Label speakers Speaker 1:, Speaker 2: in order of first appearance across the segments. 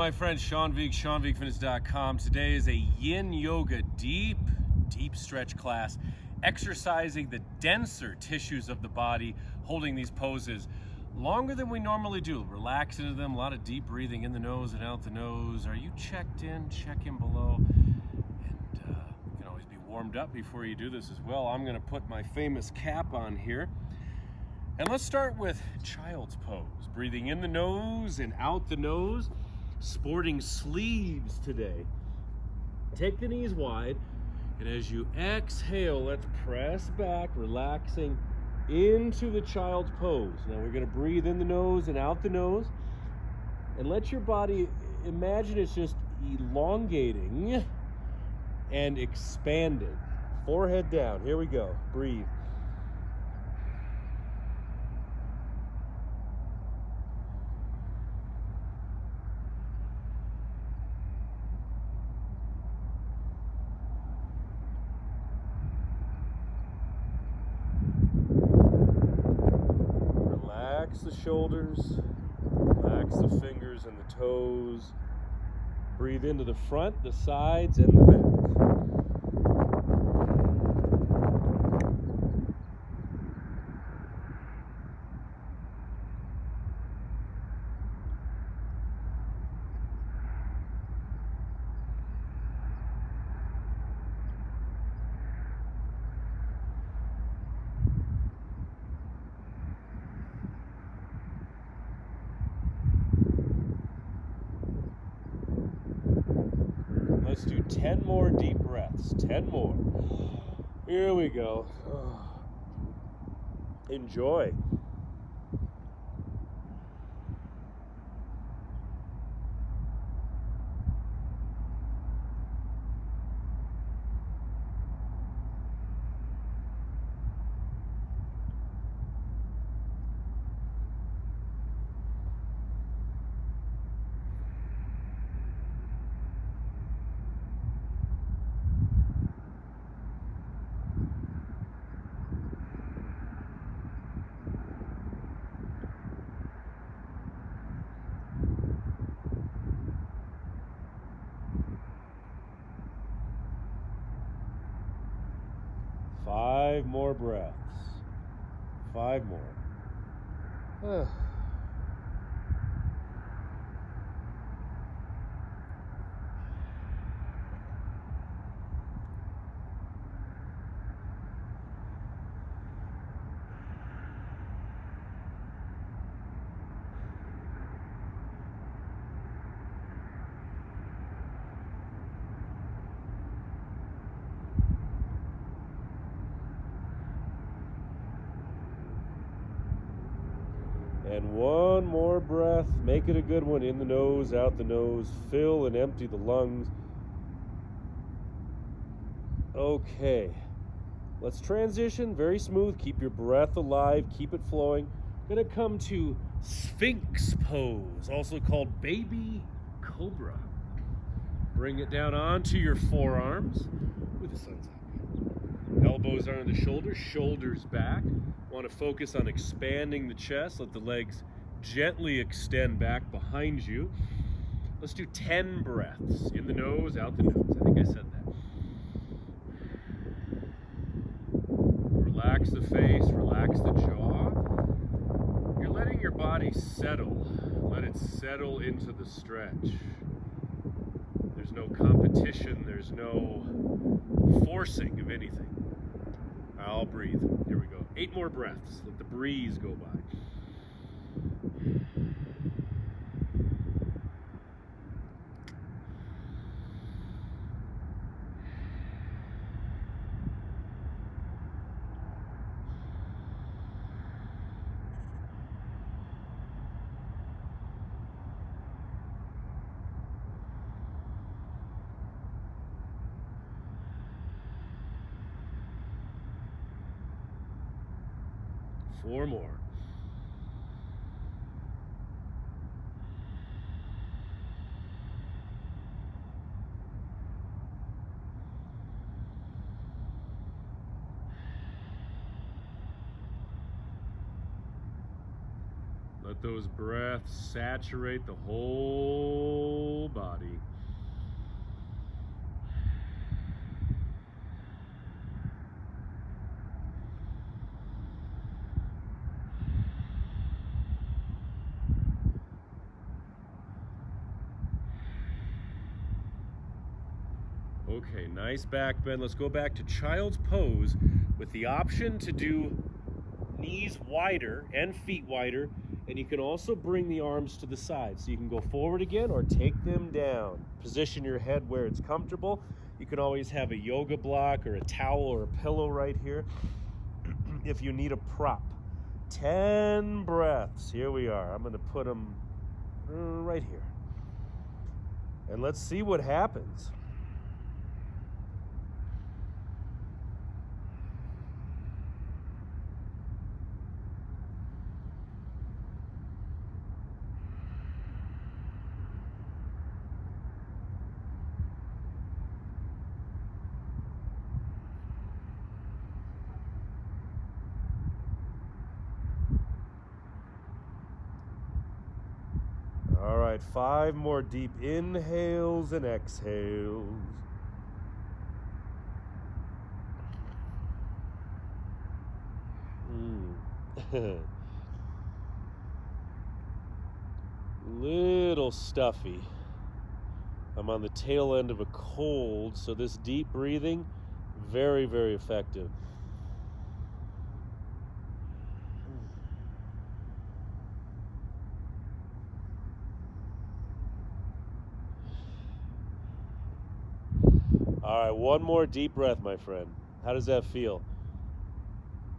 Speaker 1: my friend Sean Vigue, SeanVigueFitness.com. Today is a yin yoga deep stretch class, exercising the denser tissues of the body, holding these poses longer than we normally do. Relax into them, a lot of deep breathing in the nose and out the nose. Are you checked in? Check in below. And you can always be warmed up before you do this as well. I'm gonna put my famous cap on here. And let's start with child's pose. Breathing in the nose and out the nose. Sporting sleeves today. Take the knees wide, and as you exhale, let's press back, relaxing into the child's pose. Now we're going to breathe in the nose and out the nose, and let your body imagine it's just elongating and expanding. Forehead down. Here we go. Breathe. Relax the shoulders, relax the fingers and the toes. Breathe into the front, the sides, and the back. 10 more deep breaths. 10 more. Here we go. Enjoy. Five more breaths. 5 more. 1 more breath. Make it a good one. In the nose, out the nose. Fill and empty the lungs. Okay. Let's transition. Very smooth. Keep your breath alive. Keep it flowing. Gonna come to Sphinx pose, also called baby cobra. Bring it down onto your forearms with the sun's up. Elbows are on the shoulders, shoulders back. Want to focus on expanding the chest. Let the legs gently extend back behind you. Let's do 10 breaths. In the nose, out the nose. I think I said that. Relax the face, relax the jaw. You're letting your body settle. Let it settle into the stretch. There's no competition. There's no forcing of anything. I'll breathe. Here we go. 8 more breaths. Let the breeze go by. Four more. Let those breaths saturate the whole body. Okay, nice back bend. Let's go back to child's pose with the option to do knees wider and feet wider, and you can also bring the arms to the side. So you can go forward again or take them down. Position your head where it's comfortable. You can always have a yoga block or a towel or a pillow right here if you need a prop. 10 breaths. Here we are. I'm going to put them right here. And let's see what happens. All right, 5 more deep inhales and exhales. Little stuffy. I'm on the tail end of a cold, so this deep breathing, very, very effective. All right, one more deep breath, my friend. How does that feel?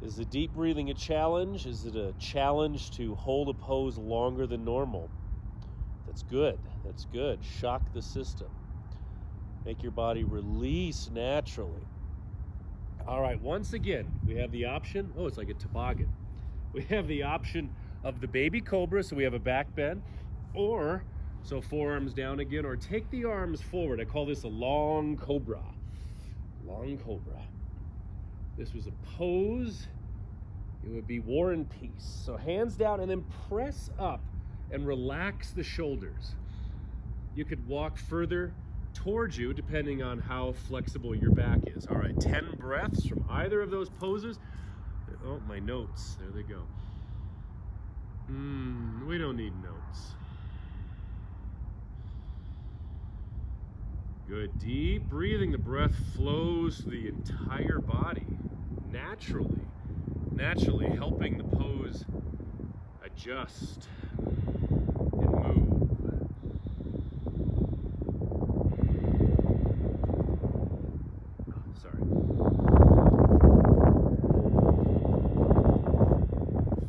Speaker 1: Is the deep breathing a challenge? Is it a challenge to hold a pose longer than normal? That's good. That's good. Shock the system. Make your body release naturally. All right, once again, we have the option. Oh, it's like a toboggan. We have the option of the baby cobra, so we have a back bend, or so forearms down again, or take the arms forward. I call this a long cobra. Long cobra. This was a pose. It would be War and Peace. So hands down and then press up and relax the shoulders. You could walk further towards you depending on how flexible your back is. All right, 10 breaths from either of those poses. Oh, my notes. There they go. We don't need notes. Good, deep breathing. The breath flows through the entire body naturally helping the pose adjust and move. Oh, sorry.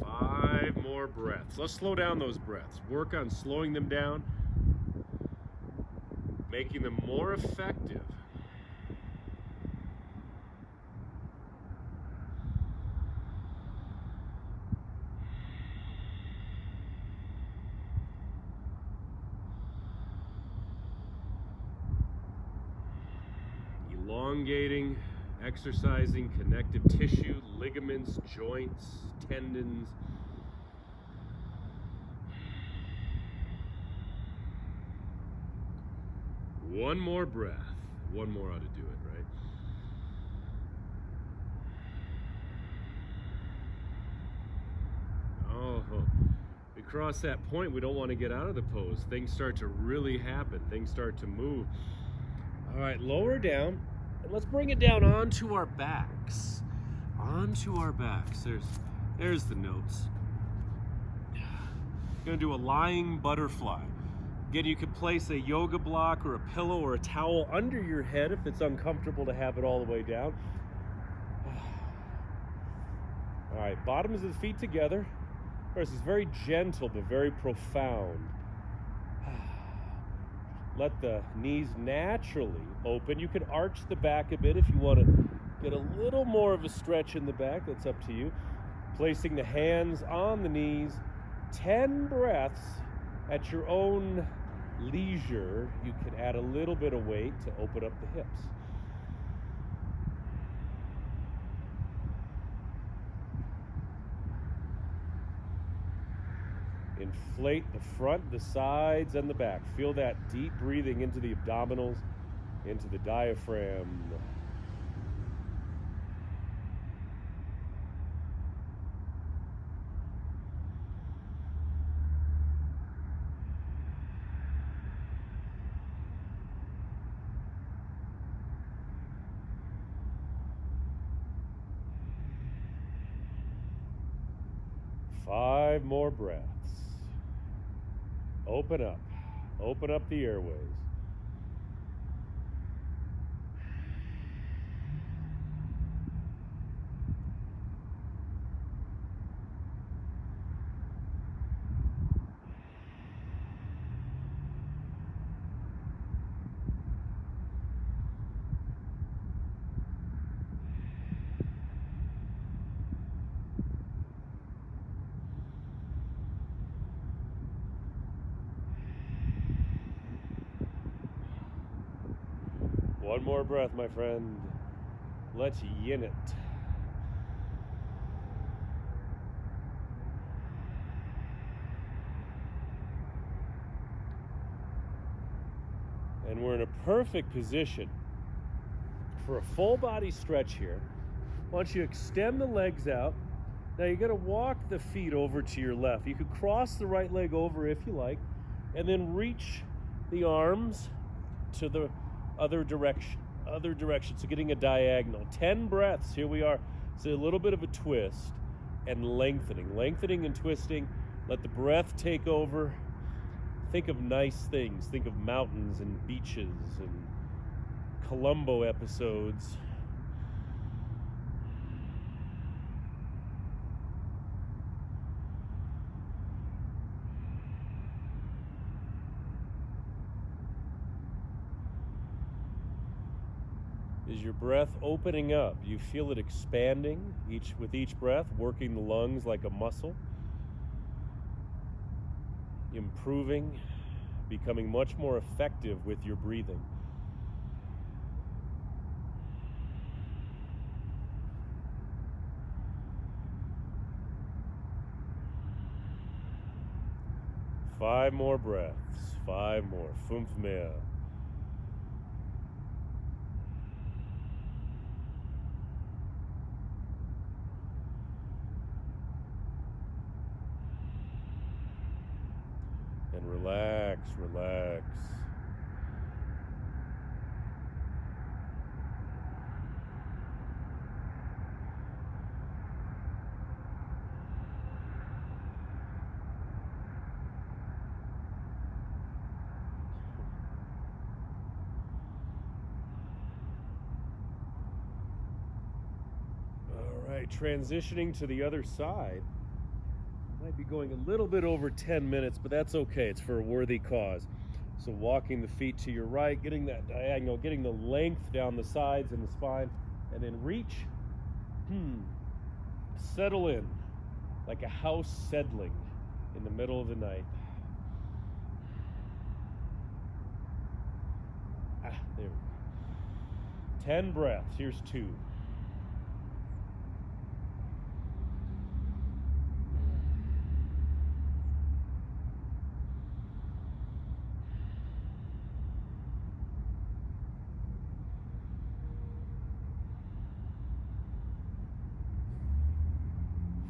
Speaker 1: 5 more breaths. Let's slow down those breaths. Work on slowing them down, making them more effective. Elongating, exercising connective tissue, ligaments, joints, tendons. One more breath. One more ought to do it, right? Oh, we cross that point, we don't want to get out of the pose. Things start to really happen. Things start to move. All right, lower down, and let's bring it down onto our backs. Onto our backs. There's the notes. Gonna do a lying butterfly. Again, you could place a yoga block or a pillow or a towel under your head if it's uncomfortable to have it all the way down. All right, bottoms of the feet together. First, it's very gentle but very profound. Let the knees naturally open. You can arch the back a bit if you want to get a little more of a stretch in the back. That's up to you. Placing the hands on the knees. 10 breaths at your own leisure. You can add a little bit of weight to open up the hips. inflate the front, the sides, and the back. Feel that deep breathing into the abdominals, into the diaphragm. Five more breaths. Open up. Open up the airways. One more breath, my friend. Let's yin it. And we're in a perfect position for a full body stretch here. Once you extend the legs out, now you're going to walk the feet over to your left. You could cross the right leg over if you like, and then reach the arms to the other direction. So getting a diagonal. 10 breaths. Here we are. So a little bit of a twist and lengthening and twisting. Let the breath take over. Think of nice things. Think of mountains and beaches and Columbo episodes. Is your breath opening up? You feel it expanding with each breath, working the lungs like a muscle, improving, becoming much more effective with your breathing. Five more breaths. 5 more. 5 mehr. And relax. All right, transitioning to the other side. Might be going a little bit over 10 minutes, but that's okay. It's for a worthy cause. So walking the feet to your right, getting that diagonal, getting the length down the sides and the spine, and then reach, settle in like a house settling in the middle of the night. There we go. 10 breaths. Here's 2.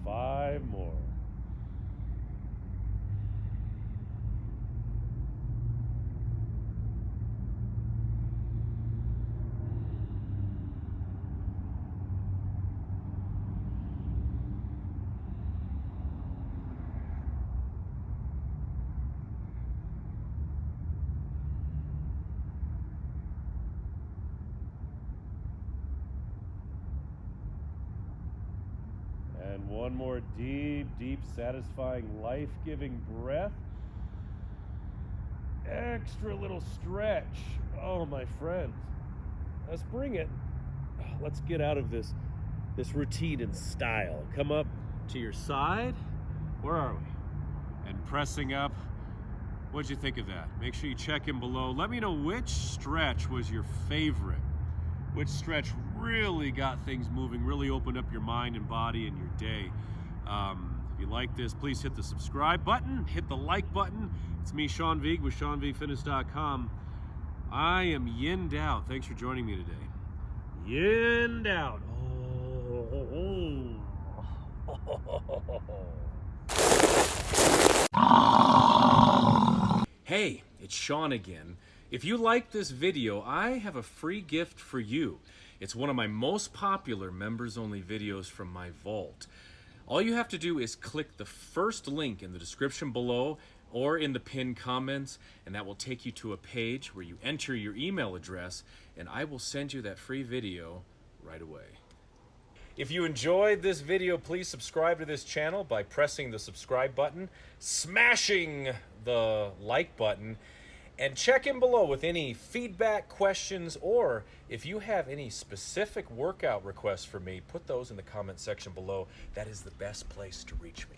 Speaker 1: Five more. And one more deep, satisfying, life-giving breath. Extra little stretch. Oh, my friends. Let's bring it. Let's get out of this routine in style. Come up to your side. Where are we? And pressing up. What'd you think of that? Make sure you check in below. Let me know which stretch was your favorite. Which stretch really got things moving, really opened up your mind and body and your day. If you like this, please hit the subscribe button, hit the like button. It's me, Sean Vigue with SeanVigueFitness.com. I am yinned out. Thanks for joining me today. Yinned out. Hey, it's Sean again. If you like this video, I have a free gift for you. It's one of my most popular members-only videos from my vault. All you have to do is click the first link in the description below or in the pinned comments, and that will take you to a page where you enter your email address, and I will send you that free video right away. If you enjoyed this video, please subscribe to this channel by pressing the subscribe button, smashing the like button, and check in below with any feedback, questions, or if you have any specific workout requests for me, put those in the comment section below. That is the best place to reach me.